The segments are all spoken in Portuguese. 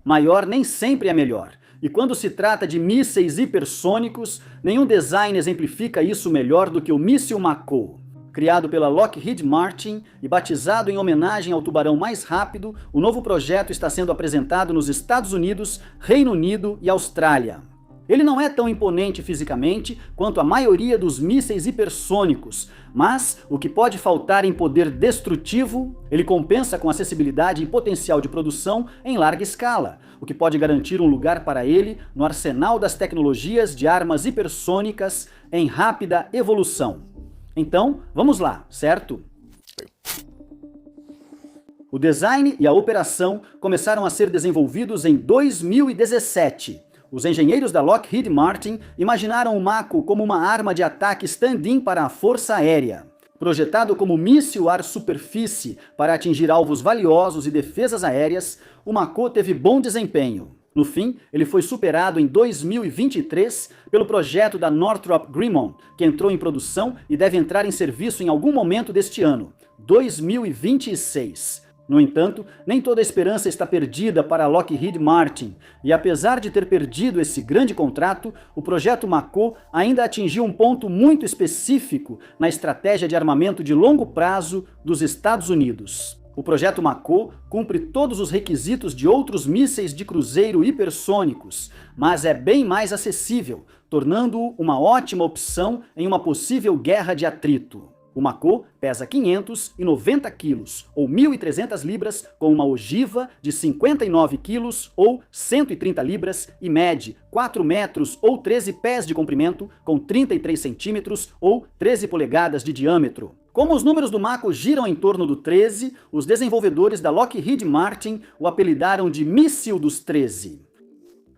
Maior nem sempre é melhor. E quando se trata de mísseis hipersônicos, nenhum design exemplifica isso melhor do que o míssil Mako. Criado pela Lockheed Martin e batizado em homenagem ao tubarão mais rápido, o novo projeto está sendo apresentado nos Estados Unidos, Reino Unido e Austrália. Ele não é tão imponente fisicamente quanto a maioria dos mísseis hipersônicos, mas o que pode faltar em poder destrutivo, ele compensa com acessibilidade e potencial de produção em larga escala, o que pode garantir um lugar para ele no arsenal das tecnologias de armas hipersônicas em rápida evolução. Então, vamos lá, certo? O design e a operação começaram a ser desenvolvidos em 2017. Os engenheiros da Lockheed Martin imaginaram o Mako como uma arma de ataque stand-in para a Força Aérea. Projetado como míssil ar-superfície para atingir alvos valiosos e defesas aéreas, o Mako teve bom desempenho. No fim, ele foi superado em 2023 pelo projeto da Northrop Grumman, que entrou em produção e deve entrar em serviço em algum momento deste ano, 2026. No entanto, nem toda a esperança está perdida para a Lockheed Martin, e apesar de ter perdido esse grande contrato, o projeto Mako ainda atingiu um ponto muito específico na estratégia de armamento de longo prazo dos Estados Unidos. O projeto Mako cumpre todos os requisitos de outros mísseis de cruzeiro hipersônicos, mas é bem mais acessível, tornando-o uma ótima opção em uma possível guerra de atrito. O Mako pesa 590 quilos, ou 1.300 libras, com uma ogiva de 59 quilos, ou 130 libras, e mede 4 metros ou 13 pés de comprimento, com 33 centímetros, ou 13 polegadas de diâmetro. Como os números do Mako giram em torno do 13, os desenvolvedores da Lockheed Martin o apelidaram de Míssil dos 13.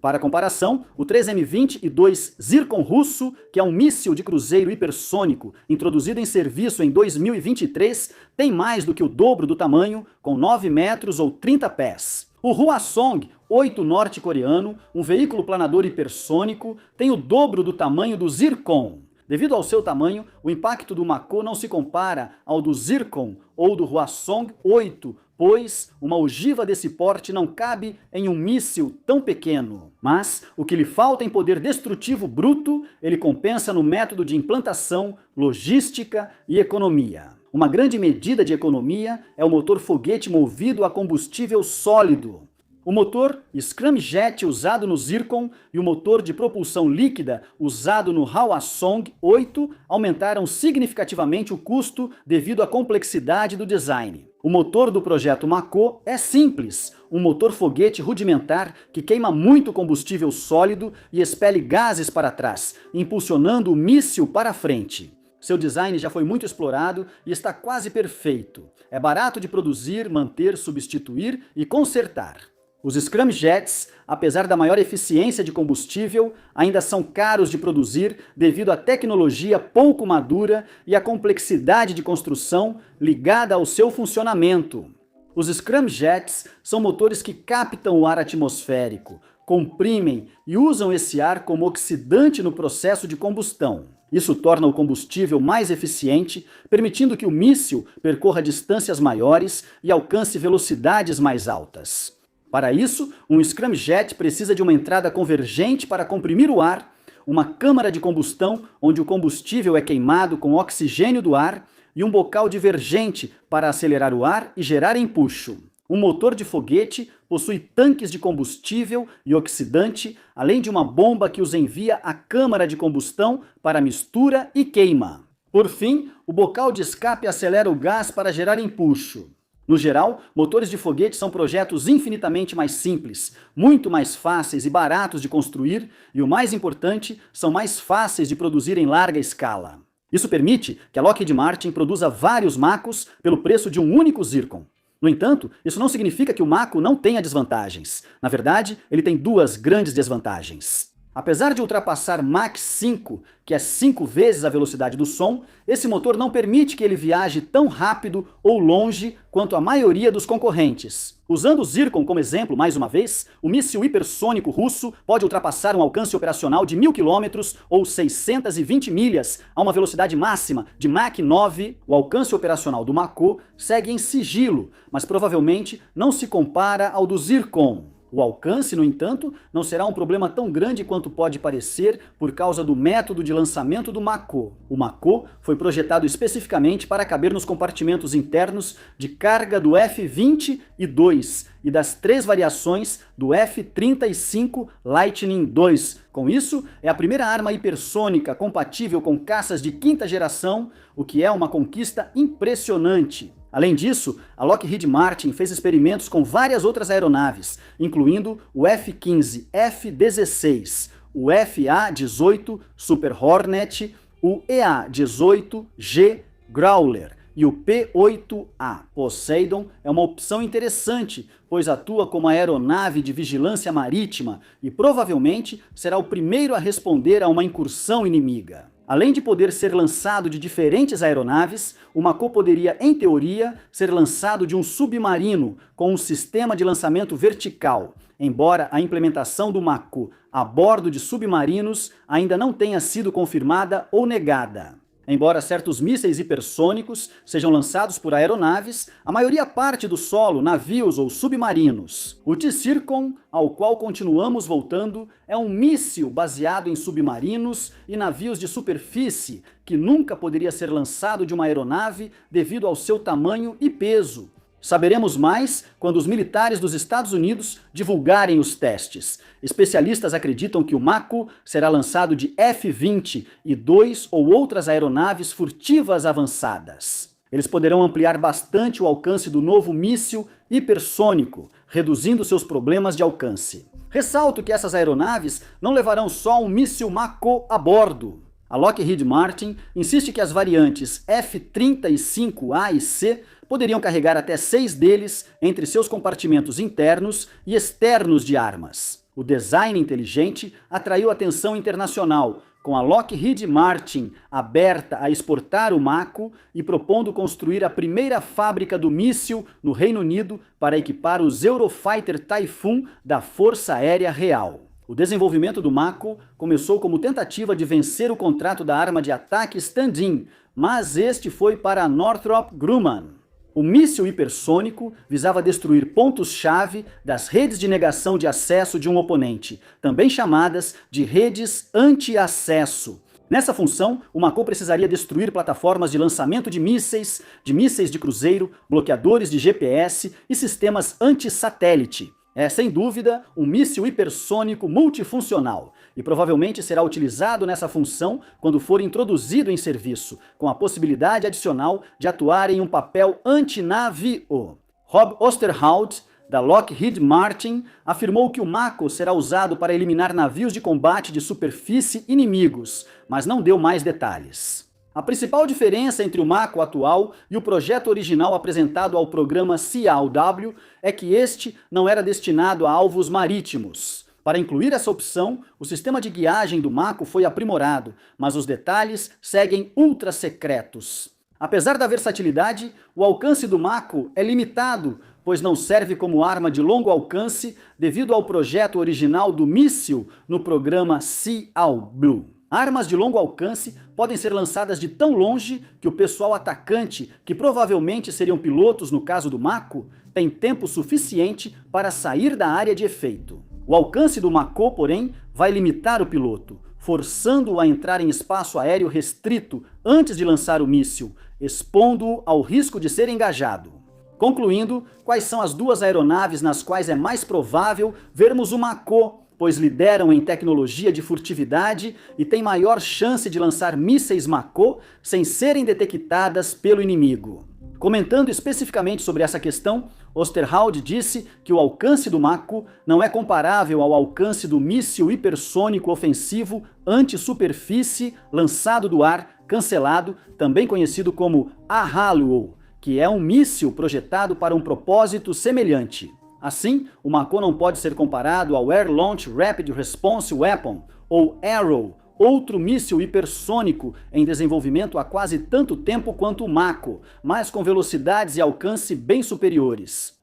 Para comparação, o 3M-20-2 Zircon russo, que é um míssil de cruzeiro hipersônico introduzido em serviço em 2023, tem mais do que o dobro do tamanho, com 9 metros ou 30 pés. O Hwasong 8 norte-coreano, um veículo planador hipersônico, tem o dobro do tamanho do Zircon. Devido ao seu tamanho, o impacto do Mako não se compara ao do Zircon ou do Hwasong 8, pois uma ogiva desse porte não cabe em um míssil tão pequeno. Mas o que lhe falta em poder destrutivo bruto, ele compensa no método de implantação, logística e economia. Uma grande medida de economia é o motor foguete movido a combustível sólido. O motor Scramjet usado no Zircon e o motor de propulsão líquida usado no Hwasong 8 aumentaram significativamente o custo devido à complexidade do design. O motor do projeto Mako é simples, um motor foguete rudimentar que queima muito combustível sólido e expele gases para trás, impulsionando o míssil para frente. Seu design já foi muito explorado e está quase perfeito. É barato de produzir, manter, substituir e consertar. Os scramjets, apesar da maior eficiência de combustível, ainda são caros de produzir devido à tecnologia pouco madura e à complexidade de construção ligada ao seu funcionamento. Os scramjets são motores que captam o ar atmosférico, comprimem e usam esse ar como oxidante no processo de combustão. Isso torna o combustível mais eficiente, permitindo que o míssil percorra distâncias maiores e alcance velocidades mais altas. Para isso, um scramjet precisa de uma entrada convergente para comprimir o ar, uma câmara de combustão onde o combustível é queimado com oxigênio do ar e um bocal divergente para acelerar o ar e gerar empuxo. Um motor de foguete possui tanques de combustível e oxidante, além de uma bomba que os envia à câmara de combustão para mistura e queima. Por fim, o bocal de escape acelera o gás para gerar empuxo. No geral, motores de foguete são projetos infinitamente mais simples, muito mais fáceis e baratos de construir e, o mais importante, são mais fáceis de produzir em larga escala. Isso permite que a Lockheed Martin produza vários Makos pelo preço de um único Zircon. No entanto, isso não significa que o Mako não tenha desvantagens. Na verdade, ele tem duas grandes desvantagens. Apesar de ultrapassar Mach 5, que é 5 vezes a velocidade do som, esse motor não permite que ele viaje tão rápido ou longe quanto a maioria dos concorrentes. Usando o Zircon como exemplo, mais uma vez, o míssil hipersônico russo pode ultrapassar um alcance operacional de 1.000 km ou 620 milhas a uma velocidade máxima de Mach 9. O alcance operacional do Mako segue em sigilo, mas provavelmente não se compara ao do Zircon. O alcance, no entanto, não será um problema tão grande quanto pode parecer por causa do método de lançamento do Mako. O Mako foi projetado especificamente para caber nos compartimentos internos de carga do F-20 e 2 e das 3 variações do F-35 Lightning II. Com isso, é a primeira arma hipersônica compatível com caças de 5ª geração, o que é uma conquista impressionante. Além disso, a Lockheed Martin fez experimentos com várias outras aeronaves, incluindo o F-15 F-16, o FA-18 Super Hornet, o EA-18G Growler e o P-8A Poseidon é uma opção interessante, pois atua como aeronave de vigilância marítima e provavelmente será o primeiro a responder a uma incursão inimiga. Além de poder ser lançado de diferentes aeronaves, o Mako poderia, em teoria, ser lançado de um submarino com um sistema de lançamento vertical, embora a implementação do Mako a bordo de submarinos ainda não tenha sido confirmada ou negada. Embora certos mísseis hipersônicos sejam lançados por aeronaves, a maioria parte do solo, navios ou submarinos. O T-Circon, ao qual continuamos voltando, é um míssil baseado em submarinos e navios de superfície, que nunca poderia ser lançado de uma aeronave devido ao seu tamanho e peso. Saberemos mais quando os militares dos Estados Unidos divulgarem os testes. Especialistas acreditam que o Mako será lançado de F-20 e 2 ou outras aeronaves furtivas avançadas. Eles poderão ampliar bastante o alcance do novo míssil hipersônico, reduzindo seus problemas de alcance. Ressalto que essas aeronaves não levarão só um míssil Mako a bordo. A Lockheed Martin insiste que as variantes F-35A e C poderiam carregar até 6 deles entre seus compartimentos internos e externos de armas. O design inteligente atraiu atenção internacional, com a Lockheed Martin aberta a exportar o Mako e propondo construir a primeira fábrica do míssil no Reino Unido para equipar os Eurofighter Typhoon da Força Aérea Real. O desenvolvimento do Mako começou como tentativa de vencer o contrato da arma de ataque Stand-in, mas este foi para a Northrop Grumman. O míssil hipersônico visava destruir pontos-chave das redes de negação de acesso de um oponente, também chamadas de redes anti-acesso. Nessa função, o Mako precisaria destruir plataformas de lançamento de mísseis de cruzeiro, bloqueadores de GPS e sistemas anti-satélite. É, sem dúvida, um míssil hipersônico multifuncional e provavelmente será utilizado nessa função quando for introduzido em serviço, com a possibilidade adicional de atuar em um papel antinavio. Rob Osterhout, da Lockheed Martin, afirmou que o Mako será usado para eliminar navios de combate de superfície inimigos, mas não deu mais detalhes. A principal diferença entre o Mako atual e o projeto original apresentado ao programa CAW é que este não era destinado a alvos marítimos. Para incluir essa opção, o sistema de guiagem do Mako foi aprimorado, mas os detalhes seguem ultra secretos. Apesar da versatilidade, o alcance do Mako é limitado, pois não serve como arma de longo alcance devido ao projeto original do míssil no programa CAW. Armas de longo alcance podem ser lançadas de tão longe que o pessoal atacante, que provavelmente seriam pilotos no caso do Mako, tem tempo suficiente para sair da área de efeito. O alcance do Mako, porém, vai limitar o piloto, forçando-o a entrar em espaço aéreo restrito antes de lançar o míssil, expondo-o ao risco de ser engajado. Concluindo, quais são as 2 aeronaves nas quais é mais provável vermos o Mako, pois lideram em tecnologia de furtividade e têm maior chance de lançar mísseis Mako sem serem detectadas pelo inimigo. Comentando especificamente sobre essa questão, Osterhout disse que o alcance do Mako não é comparável ao alcance do míssil hipersônico ofensivo anti-superfície lançado do ar, cancelado, também conhecido como AHALO, que é um míssil projetado para um propósito semelhante. Assim, o Mako não pode ser comparado ao Air Launch Rapid Response Weapon, ou ARRW, outro míssil hipersônico em desenvolvimento há quase tanto tempo quanto o Mako, mas com velocidades e alcance bem superiores.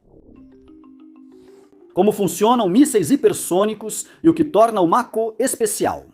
Como funcionam mísseis hipersônicos e o que torna o Mako especial.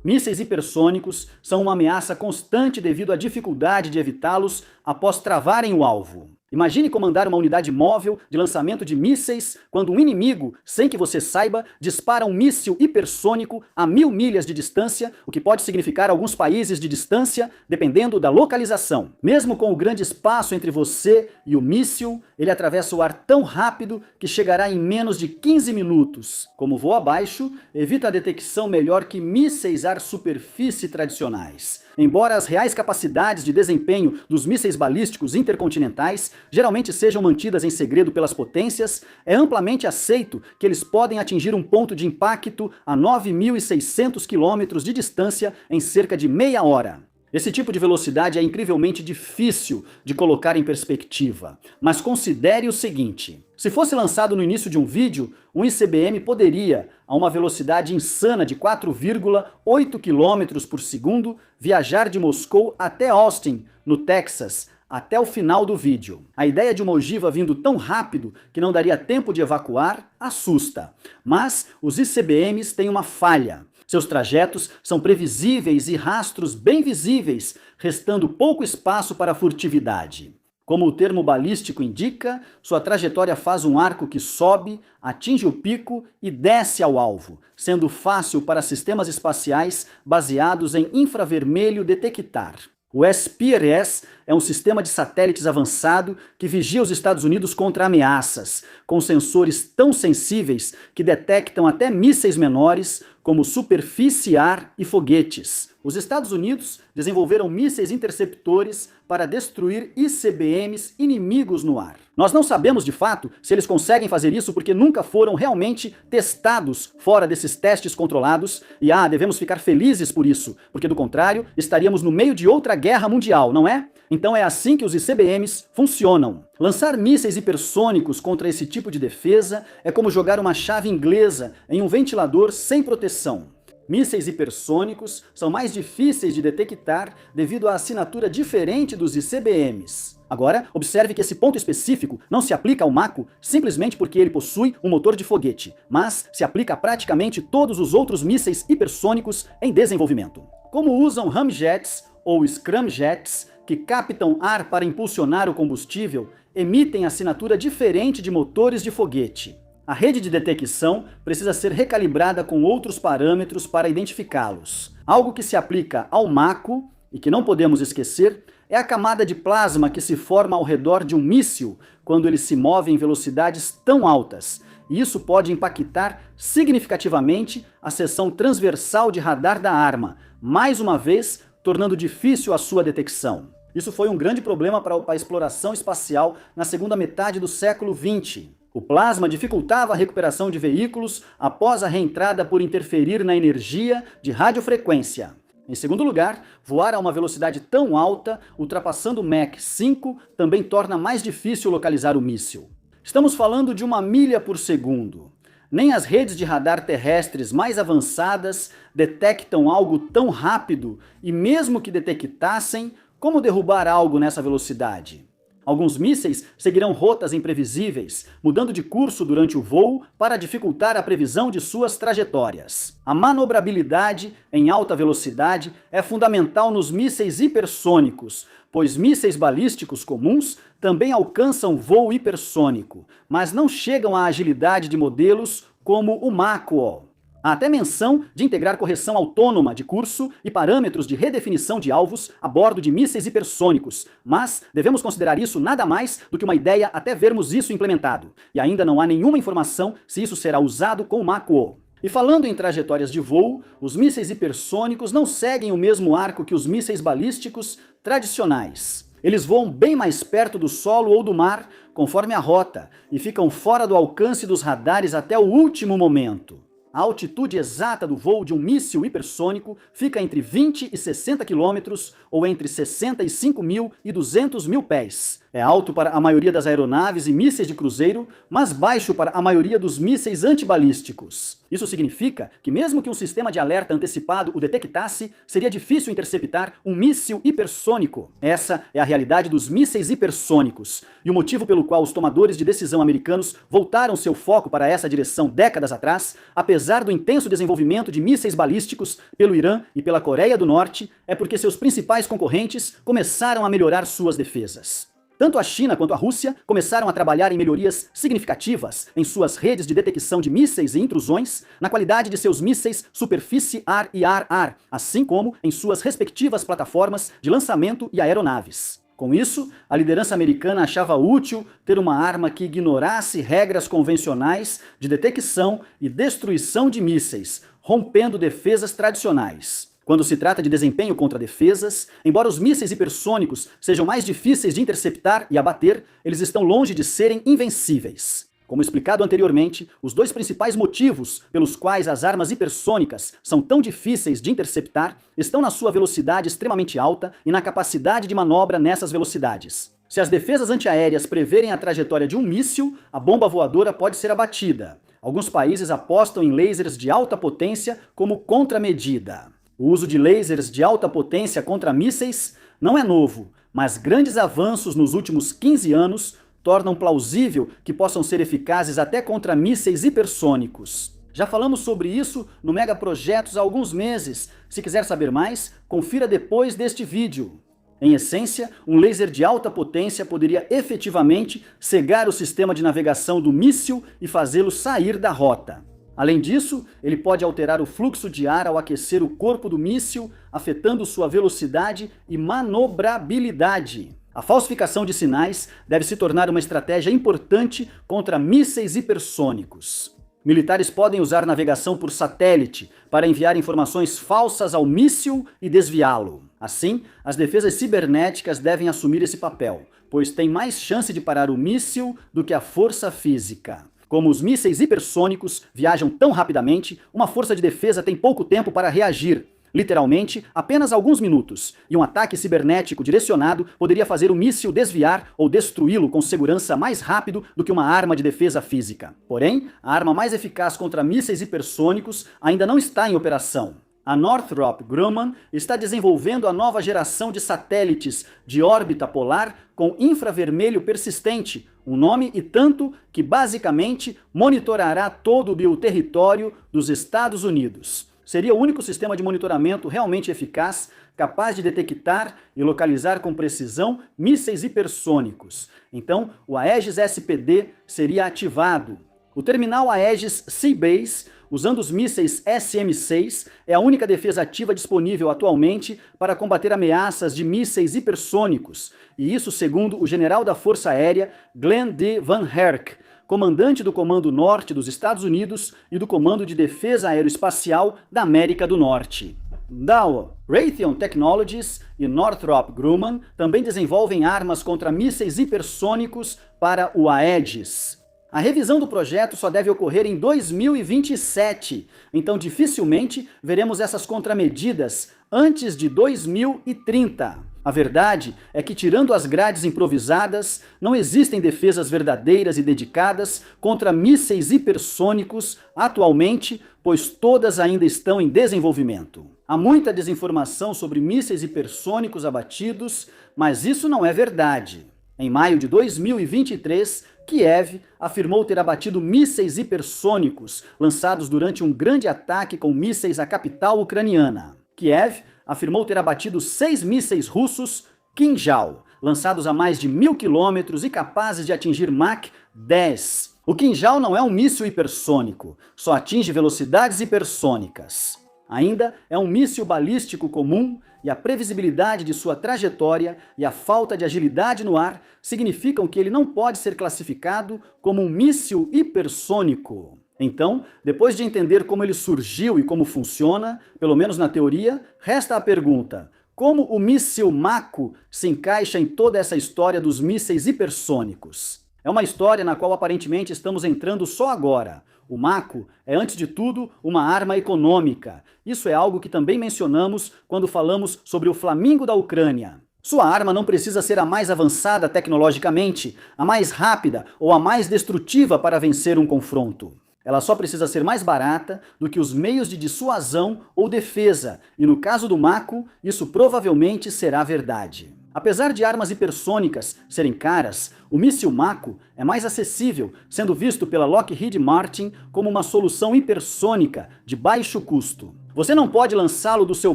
Mísseis hipersônicos são uma ameaça constante devido à dificuldade de evitá-los após travarem o alvo. Imagine comandar uma unidade móvel de lançamento de mísseis quando um inimigo, sem que você saiba, dispara um míssil hipersônico a 1000 milhas de distância, o que pode significar alguns países de distância, dependendo da localização. Mesmo com o grande espaço entre você e o míssil, ele atravessa o ar tão rápido que chegará em menos de 15 minutos. Como voa baixo, evita a detecção melhor que mísseis ar-superfície tradicionais. Embora as reais capacidades de desempenho dos mísseis balísticos intercontinentais geralmente sejam mantidas em segredo pelas potências, é amplamente aceito que eles podem atingir um ponto de impacto a 9.600 quilômetros de distância em cerca de meia hora. Esse tipo de velocidade é incrivelmente difícil de colocar em perspectiva, mas considere o seguinte: se fosse lançado no início de um vídeo, um ICBM poderia, a uma velocidade insana de 4,8 km por segundo, viajar de Moscou até Austin, no Texas, até o final do vídeo. A ideia de uma ogiva vindo tão rápido que não daria tempo de evacuar assusta, mas os ICBMs têm uma falha. Seus trajetos são previsíveis e rastros bem visíveis, restando pouco espaço para furtividade. Como o termo balístico indica, sua trajetória faz um arco que sobe, atinge o pico e desce ao alvo, sendo fácil para sistemas espaciais baseados em infravermelho detectar. O SPIR-S é um sistema de satélites avançado que vigia os Estados Unidos contra ameaças, com sensores tão sensíveis que detectam até mísseis menores, como superfície, ar e foguetes. Os Estados Unidos desenvolveram mísseis interceptores para destruir ICBMs inimigos no ar. Nós não sabemos de fato se eles conseguem fazer isso porque nunca foram realmente testados fora desses testes controlados e devemos ficar felizes por isso, porque do contrário estaríamos no meio de outra guerra mundial, não é? Então é assim que os ICBMs funcionam. Lançar mísseis hipersônicos contra esse tipo de defesa é como jogar uma chave inglesa em um ventilador sem proteção. Mísseis hipersônicos são mais difíceis de detectar devido à assinatura diferente dos ICBMs. Agora, observe que esse ponto específico não se aplica ao Mako simplesmente porque ele possui um motor de foguete, mas se aplica a praticamente todos os outros mísseis hipersônicos em desenvolvimento. Como usam ramjets ou scramjets, que captam ar para impulsionar o combustível, emitem assinatura diferente de motores de foguete. A rede de detecção precisa ser recalibrada com outros parâmetros para identificá-los. Algo que se aplica ao Mako, e que não podemos esquecer, é a camada de plasma que se forma ao redor de um míssil quando ele se move em velocidades tão altas. E isso pode impactar significativamente a seção transversal de radar da arma, mais uma vez tornando difícil a sua detecção. Isso foi um grande problema para a exploração espacial na segunda metade do século XX. O plasma dificultava a recuperação de veículos após a reentrada por interferir na energia de radiofrequência. Em segundo lugar, voar a uma velocidade tão alta, ultrapassando o Mach 5, também torna mais difícil localizar o míssil. Estamos falando de 1 milha por segundo. Nem as redes de radar terrestres mais avançadas detectam algo tão rápido e mesmo que detectassem, como derrubar algo nessa velocidade? Alguns mísseis seguirão rotas imprevisíveis, mudando de curso durante o voo para dificultar a previsão de suas trajetórias. A manobrabilidade em alta velocidade é fundamental nos mísseis hipersônicos, pois mísseis balísticos comuns também alcançam voo hipersônico, mas não chegam à agilidade de modelos como o Mako. Há até menção de integrar correção autônoma de curso e parâmetros de redefinição de alvos a bordo de mísseis hipersônicos, mas devemos considerar isso nada mais do que uma ideia até vermos isso implementado, e ainda não há nenhuma informação se isso será usado com o Mako. E falando em trajetórias de voo, os mísseis hipersônicos não seguem o mesmo arco que os mísseis balísticos tradicionais. Eles voam bem mais perto do solo ou do mar, conforme a rota, e ficam fora do alcance dos radares até o último momento. A altitude exata do voo de um míssil hipersônico fica entre 20 e 60 km ou entre 65 mil e 200 mil pés. É alto para a maioria das aeronaves e mísseis de cruzeiro, mas baixo para a maioria dos mísseis antibalísticos. Isso significa que mesmo que um sistema de alerta antecipado o detectasse, seria difícil interceptar um míssil hipersônico. Essa é a realidade dos mísseis hipersônicos, e o motivo pelo qual os tomadores de decisão americanos voltaram seu foco para essa direção décadas atrás, apesar do intenso desenvolvimento de mísseis balísticos pelo Irã e pela Coreia do Norte, é porque seus principais concorrentes começaram a melhorar suas defesas. Tanto a China quanto a Rússia começaram a trabalhar em melhorias significativas em suas redes de detecção de mísseis e intrusões, na qualidade de seus mísseis superfície-ar e ar-ar, assim como em suas respectivas plataformas de lançamento e aeronaves. Com isso, a liderança americana achava útil ter uma arma que ignorasse regras convencionais de detecção e destruição de mísseis, rompendo defesas tradicionais. Quando se trata de desempenho contra defesas, embora os mísseis hipersônicos sejam mais difíceis de interceptar e abater, eles estão longe de serem invencíveis. Como explicado anteriormente, os dois principais motivos pelos quais as armas hipersônicas são tão difíceis de interceptar estão na sua velocidade extremamente alta e na capacidade de manobra nessas velocidades. Se as defesas antiaéreas preverem a trajetória de um míssil, a bomba voadora pode ser abatida. Alguns países apostam em lasers de alta potência como contramedida. O uso de lasers de alta potência contra mísseis não é novo, mas grandes avanços nos últimos 15 anos tornam plausível que possam ser eficazes até contra mísseis hipersônicos. Já falamos sobre isso no Megaprojetos há alguns meses. Se quiser saber mais, confira depois deste vídeo. Em essência, um laser de alta potência poderia efetivamente cegar o sistema de navegação do míssil e fazê-lo sair da rota. Além disso, ele pode alterar o fluxo de ar ao aquecer o corpo do míssil, afetando sua velocidade e manobrabilidade. A falsificação de sinais deve se tornar uma estratégia importante contra mísseis hipersônicos. Militares podem usar navegação por satélite para enviar informações falsas ao míssil e desviá-lo. Assim, as defesas cibernéticas devem assumir esse papel, pois têm mais chance de parar o míssil do que a força física. Como os mísseis hipersônicos viajam tão rapidamente, uma força de defesa tem pouco tempo para reagir. Literalmente, apenas alguns minutos, e um ataque cibernético direcionado poderia fazer o míssil desviar ou destruí-lo com segurança mais rápido do que uma arma de defesa física. Porém, a arma mais eficaz contra mísseis hipersônicos ainda não está em operação. A Northrop Grumman está desenvolvendo a nova geração de satélites de órbita polar com infravermelho persistente, um nome e tanto que basicamente monitorará todo o bioterritório dos Estados Unidos. Seria o único sistema de monitoramento realmente eficaz, capaz de detectar e localizar com precisão mísseis hipersônicos. Então, o Aegis SPD seria ativado. O terminal Aegis Seabase, usando os mísseis SM-6, é a única defesa ativa disponível atualmente para combater ameaças de mísseis hipersônicos, e isso segundo o general da Força Aérea Glenn D. Van Herk, comandante do Comando Norte dos Estados Unidos e do Comando de Defesa Aeroespacial da América do Norte. Dow, Raytheon Technologies e Northrop Grumman também desenvolvem armas contra mísseis hipersônicos para o Aegis. A revisão do projeto só deve ocorrer em 2027, então dificilmente veremos essas contramedidas antes de 2030. A verdade é que, tirando as grades improvisadas, não existem defesas verdadeiras e dedicadas contra mísseis hipersônicos atualmente, pois todas ainda estão em desenvolvimento. Há muita desinformação sobre mísseis hipersônicos abatidos, mas isso não é verdade. Em maio de 2023, Kiev afirmou ter abatido mísseis hipersônicos lançados durante um grande ataque com mísseis à capital ucraniana. Kiev afirmou ter abatido 6 mísseis russos Kinjal, lançados a mais de 1.000 quilômetros e capazes de atingir Mach 10. O Kinjal não é um míssil hipersônico, só atinge velocidades hipersônicas. Ainda é um míssil balístico comum e a previsibilidade de sua trajetória e a falta de agilidade no ar significam que ele não pode ser classificado como um míssil hipersônico. Então, depois de entender como ele surgiu e como funciona, pelo menos na teoria, resta a pergunta: como o míssil Mako se encaixa em toda essa história dos mísseis hipersônicos? É uma história na qual aparentemente estamos entrando só agora. O Mako é, antes de tudo, uma arma econômica. Isso é algo que também mencionamos quando falamos sobre o Flamingo da Ucrânia. Sua arma não precisa ser a mais avançada tecnologicamente, a mais rápida ou a mais destrutiva para vencer um confronto. Ela só precisa ser mais barata do que os meios de dissuasão ou defesa, e no caso do Mako, isso provavelmente será verdade. Apesar de armas hipersônicas serem caras, o míssil Mako é mais acessível, sendo visto pela Lockheed Martin como uma solução hipersônica de baixo custo. Você não pode lançá-lo do seu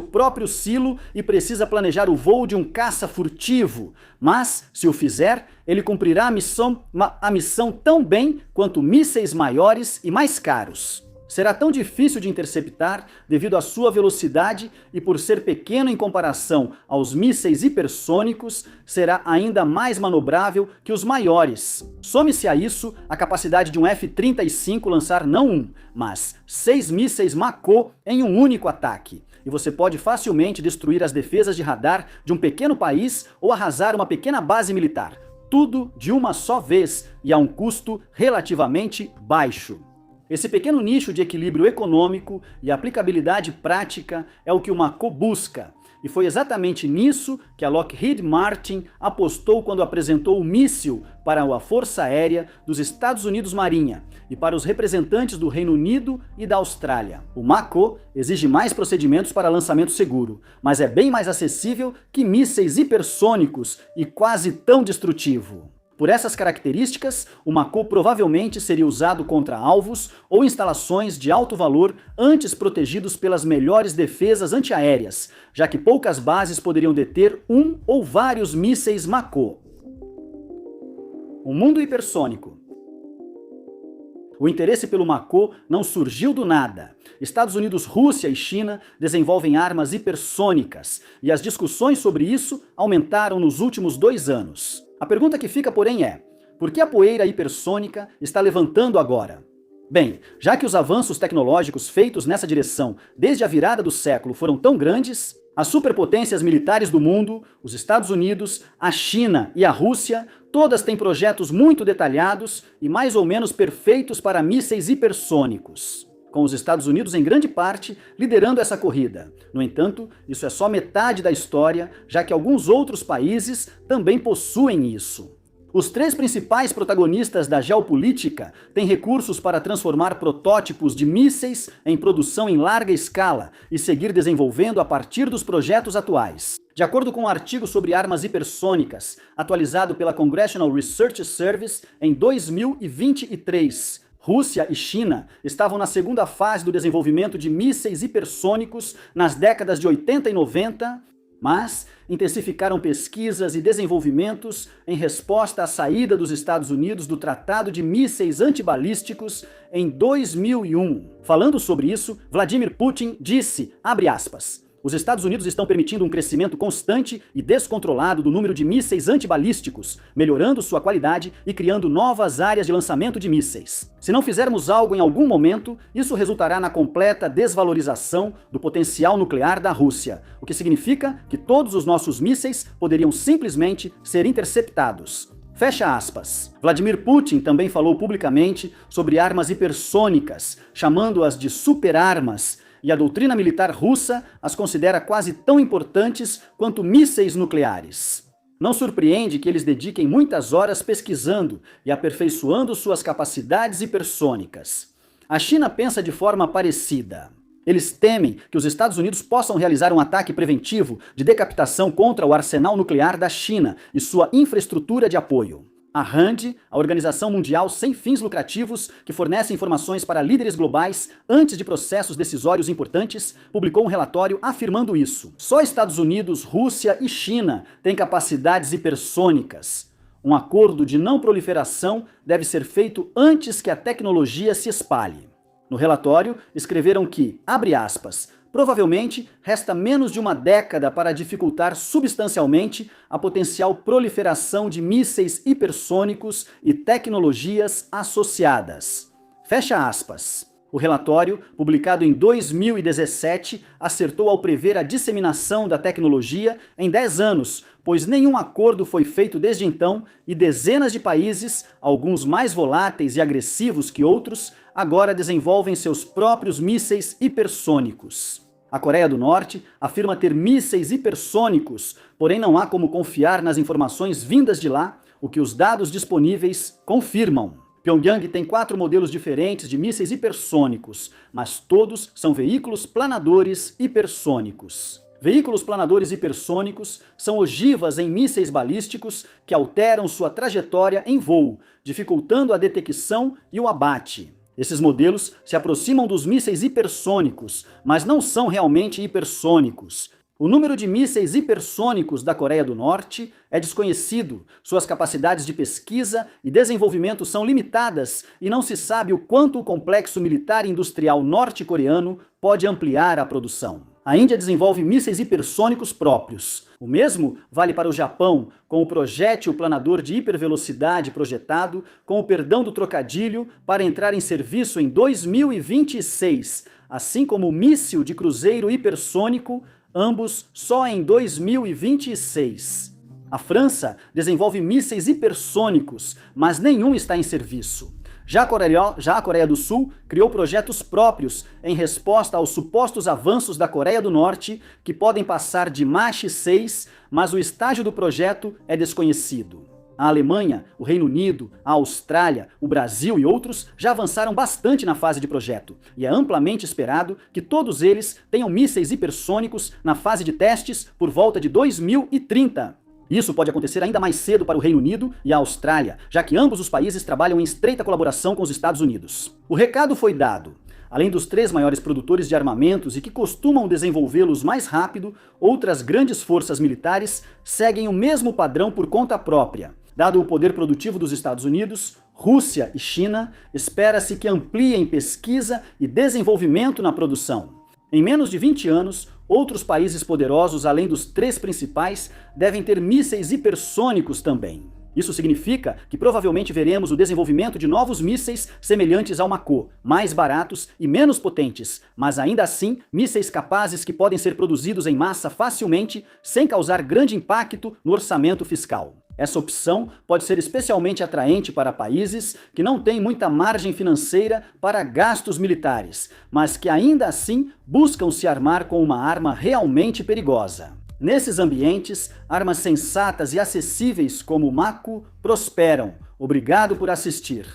próprio silo e precisa planejar o voo de um caça furtivo, mas, se o fizer, ele cumprirá a missão tão bem quanto mísseis maiores e mais caros. Será tão difícil de interceptar devido à sua velocidade e por ser pequeno em comparação aos mísseis hipersônicos, será ainda mais manobrável que os maiores. Some-se a isso a capacidade de um F-35 lançar não um, mas 6 mísseis Mako em um único ataque. E você pode facilmente destruir as defesas de radar de um pequeno país ou arrasar uma pequena base militar. Tudo de uma só vez e a um custo relativamente baixo. Esse pequeno nicho de equilíbrio econômico e aplicabilidade prática é o que o Mako busca. E foi exatamente nisso que a Lockheed Martin apostou quando apresentou o míssil para a Força Aérea dos Estados Unidos Marinha e para os representantes do Reino Unido e da Austrália. O Mako exige mais procedimentos para lançamento seguro, mas é bem mais acessível que mísseis hipersônicos e quase tão destrutivo. Por essas características, o Mako provavelmente seria usado contra alvos ou instalações de alto valor antes protegidos pelas melhores defesas antiaéreas, já que poucas bases poderiam deter um ou vários mísseis Mako. O mundo hipersônico. O interesse pelo Mako não surgiu do nada. Estados Unidos, Rússia e China desenvolvem armas hipersônicas, e as discussões sobre isso aumentaram nos últimos 2 anos. A pergunta que fica, porém, é: por que a poeira hipersônica está levantando agora? Bem, já que os avanços tecnológicos feitos nessa direção desde a virada do século foram tão grandes, as superpotências militares do mundo, os Estados Unidos, a China e a Rússia, todas têm projetos muito detalhados e mais ou menos perfeitos para mísseis hipersônicos, com os Estados Unidos em grande parte liderando essa corrida. No entanto, isso é só metade da história, já que alguns outros países também possuem isso. Os 3 principais protagonistas da geopolítica têm recursos para transformar protótipos de mísseis em produção em larga escala e seguir desenvolvendo a partir dos projetos atuais. De acordo com um artigo sobre armas hipersônicas, atualizado pela Congressional Research Service em 2023, Rússia e China estavam na segunda fase do desenvolvimento de mísseis hipersônicos nas décadas de 80 e 90, mas intensificaram pesquisas e desenvolvimentos em resposta à saída dos Estados Unidos do Tratado de Mísseis Antibalísticos em 2001. Falando sobre isso, Vladimir Putin disse, abre aspas, os Estados Unidos estão permitindo um crescimento constante e descontrolado do número de mísseis antibalísticos, melhorando sua qualidade e criando novas áreas de lançamento de mísseis. Se não fizermos algo em algum momento, isso resultará na completa desvalorização do potencial nuclear da Rússia, o que significa que todos os nossos mísseis poderiam simplesmente ser interceptados. Fecha aspas. Vladimir Putin também falou publicamente sobre armas hipersônicas, chamando-as de superarmas, e a doutrina militar russa as considera quase tão importantes quanto mísseis nucleares. Não surpreende que eles dediquem muitas horas pesquisando e aperfeiçoando suas capacidades hipersônicas. A China pensa de forma parecida. Eles temem que os Estados Unidos possam realizar um ataque preventivo de decapitação contra o arsenal nuclear da China e sua infraestrutura de apoio. A RAND, a organização mundial sem fins lucrativos que fornece informações para líderes globais antes de processos decisórios importantes, publicou um relatório afirmando isso. Só Estados Unidos, Rússia e China têm capacidades hipersônicas. Um acordo de não proliferação deve ser feito antes que a tecnologia se espalhe. No relatório, escreveram que, abre aspas, provavelmente resta menos de uma década para dificultar substancialmente a potencial proliferação de mísseis hipersônicos e tecnologias associadas. Fecha aspas. O relatório, publicado em 2017, acertou ao prever a disseminação da tecnologia em 10 anos, pois nenhum acordo foi feito desde então e dezenas de países, alguns mais voláteis e agressivos que outros, agora desenvolvem seus próprios mísseis hipersônicos. A Coreia do Norte afirma ter mísseis hipersônicos, porém não há como confiar nas informações vindas de lá, o que os dados disponíveis confirmam. Pyongyang tem 4 modelos diferentes de mísseis hipersônicos, mas todos são veículos planadores hipersônicos. Veículos planadores hipersônicos são ogivas em mísseis balísticos que alteram sua trajetória em voo, dificultando a detecção e o abate. Esses modelos se aproximam dos mísseis hipersônicos, mas não são realmente hipersônicos. O número de mísseis hipersônicos da Coreia do Norte é desconhecido, suas capacidades de pesquisa e desenvolvimento são limitadas e não se sabe o quanto o complexo militar e industrial norte-coreano pode ampliar a produção. A Índia desenvolve mísseis hipersônicos próprios. O mesmo vale para o Japão, com o projétil planador de hipervelocidade projetado, com o perdão do trocadilho, para entrar em serviço em 2026, assim como o míssil de cruzeiro hipersônico, ambos só em 2026. A França desenvolve mísseis hipersônicos, mas nenhum está em serviço. Já a Coreia do Sul criou projetos próprios em resposta aos supostos avanços da Coreia do Norte, que podem passar de Mach 6, mas o estágio do projeto é desconhecido. A Alemanha, o Reino Unido, a Austrália, o Brasil e outros já avançaram bastante na fase de projeto, e é amplamente esperado que todos eles tenham mísseis hipersônicos na fase de testes por volta de 2030. Isso pode acontecer ainda mais cedo para o Reino Unido e a Austrália, já que ambos os países trabalham em estreita colaboração com os Estados Unidos. O recado foi dado. Além dos 3 maiores produtores de armamentos e que costumam desenvolvê-los mais rápido, outras grandes forças militares seguem o mesmo padrão por conta própria. Dado o poder produtivo dos Estados Unidos, Rússia e China, espera-se que ampliem pesquisa e desenvolvimento na produção. Em menos de 20 anos, outros países poderosos, além dos 3 principais, devem ter mísseis hipersônicos também. Isso significa que provavelmente veremos o desenvolvimento de novos mísseis semelhantes ao Mako, mais baratos e menos potentes, mas ainda assim mísseis capazes que podem ser produzidos em massa facilmente, sem causar grande impacto no orçamento fiscal. Essa opção pode ser especialmente atraente para países que não têm muita margem financeira para gastos militares, mas que ainda assim buscam se armar com uma arma realmente perigosa. Nesses ambientes, armas sensatas e acessíveis como o Mako prosperam. Obrigado por assistir.